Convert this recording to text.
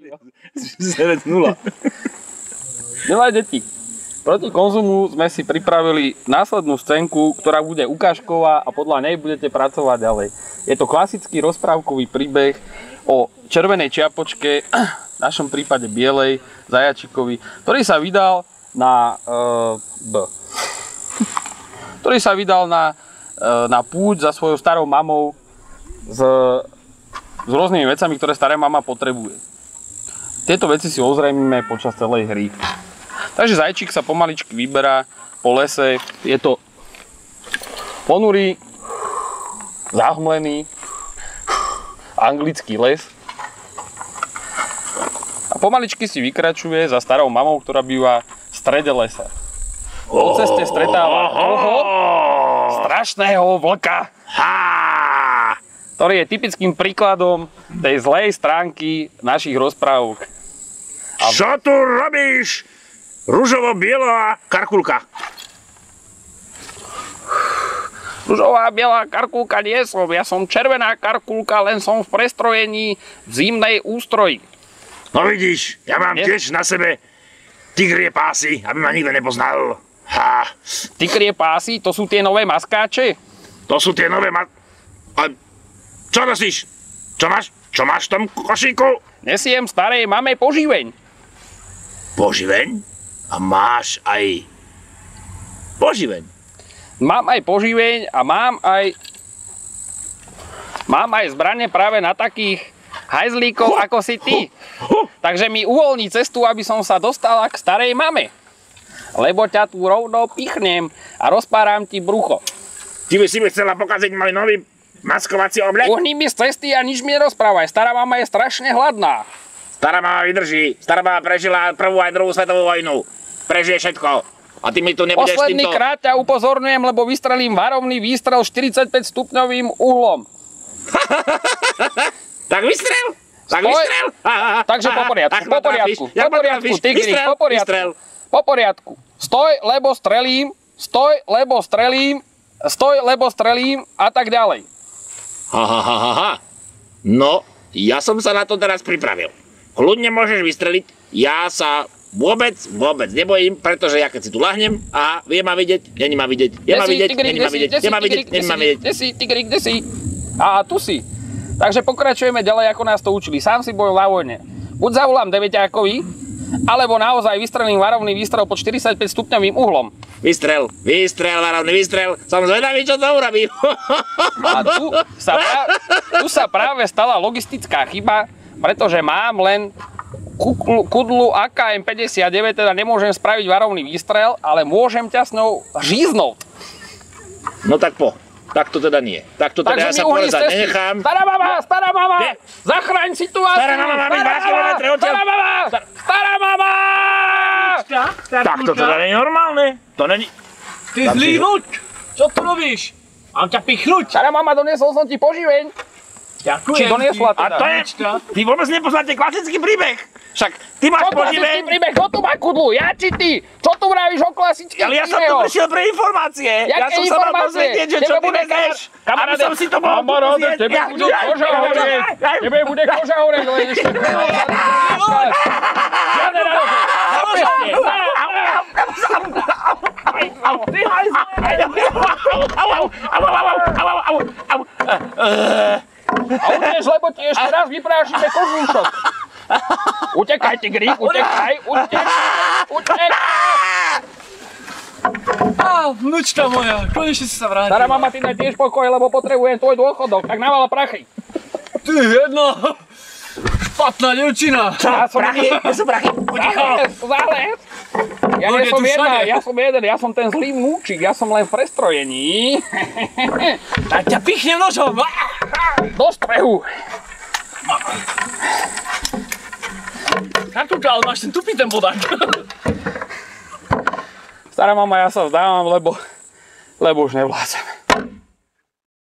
9-0. Milé deti, proti konzumu sme si pripravili následnú scénku, ktorá bude ukážková a podľa nej budete pracovať ďalej. Je to klasický rozprávkový príbeh o červenej čiapočke, v našom prípade bielej, zajačikovi, ktorý sa vydal na na púť za svojou starou mamou s rôznymi vecami, ktoré stará mama potrebuje. Tieto veci si ozrejmime počas celej hry. Takže zajčík sa pomaličky vyberá po lese. Je to ponurý, zahmlený anglický les. A pomaličky si vykračuje za starou mamou, ktorá býva v strede lesa. Po ceste stretáva strašného vlka, ktorý je typickým príkladom tej zlej stránky našich rozprávok. Čo tu robíš, ružovo-bielá karkulka? Ružová bielá karkulka nie som, ja som červená karkulka, len som v prestrojení v zimnej ústroji. No vidíš, ja mám tiež na sebe tigrie pásy, aby ma nikto nepoznal. Tigrie pásy, to sú tie nové maskáče? To sú tie nové Čo nosíš? Čo máš v tom košíku? Nesiem starej mame poživeň. Poživeň? A máš aj poživeň? Mám aj poživeň a mám aj zbrane práve na takých hajzlíkov ako si ty. Takže mi uvoľní cestu, aby som sa dostala k starej mame. Lebo ťa tu rovno pichnem a rozpáram ti brucho. Ty by si mi chcela pokaziť môj nový maskovací oblek? Uhni mi z cesty a nič mi nerozprávaj. Stará mama je strašne hladná. Stará mama vydrží. Stará mama prežila prvú aj druhú svetovú vojnu. Prežije všetko. A ty mi tu nebudeš Posledný týmto... krát ťa upozorňujem, lebo vystrelím varovný výstrel 45 stupňovým uhlom. Tak vystrel! Tak vystrel! Takže po poriadku, tigrik, po poriadku. Stoj, lebo strelím, a tak ďalej. No, ja som sa na to teraz pripravil. Kľudne môžeš vystreliť, ja sa vôbec nebojím, pretože ja keď si tu lahnem, vie ma vidieť, není ma vidieť, je ma vidieť, není ma vidieť, je ma vidieť, není ma vidieť. Tigrik, kde si? Tu si. Takže pokračujeme ďalej, ako nás to učili. Sám si bojil na vojne. Buď zavolám deväťákovi, alebo naozaj vystrelím varovný výstrel pod 45 stupňovým uhlom. Vystrel, varovný výstrel. Som zvedavý, čo to urobí. A tu sa práve stala logistická chyba, pretože mám len kudlu AKM-59, teda nemôžem spraviť varovný výstrel, ale môžem ťa s ňou žíznúť. No tak po. Tak to teda nie. Tak to teda ja sa porezať nenechám. Stará mama! Zachraň situáciu! Stará mama má byť 2 kilometre odtiaľ. Stará mama! Tak to teda nie je normálne. To není... Ty zlý vlk! Čo tu robíš? Mám ťa pichnúť. Stará mama, doniesol som ti poživeň. Ďakujem. Či doniesla teda? A to je... Ty vôbec nepoznáte klasický príbeh. Však ty máš poživeň. Klasický príbeh, kto tu má kudlu? Ja či ty? Čo tu vravíš o klasických príbehoch? Ale ja som tu prišiel pre informácie. Ja som sa mal dozvedieť, že čo ty nevieš. Aby som si to mohol pozrieť. Tebe bude koža horieť. Tebe bude koža horieť. Žiadne radože. A utež, lebo ti ešte raz vyprášime kožúšok. Utekaj, tigrík, utekaj. Vnúčka moja, konečne si sa vrátila. Stará mama, ty daj tiež pokoj, lebo potrebujem tvoj dôchodok, tak navala prachy. Ty jedna špatná devčina. Ja som prachy. Zález. Ja som ten zlý múčik, ja som len v prestrojení. Tak ťa pichnem nožom. Do strehu. Karkulka, ale máš ten tupý ten bodák. Stará mama, ja sa vzdávam, lebo už nevládzem.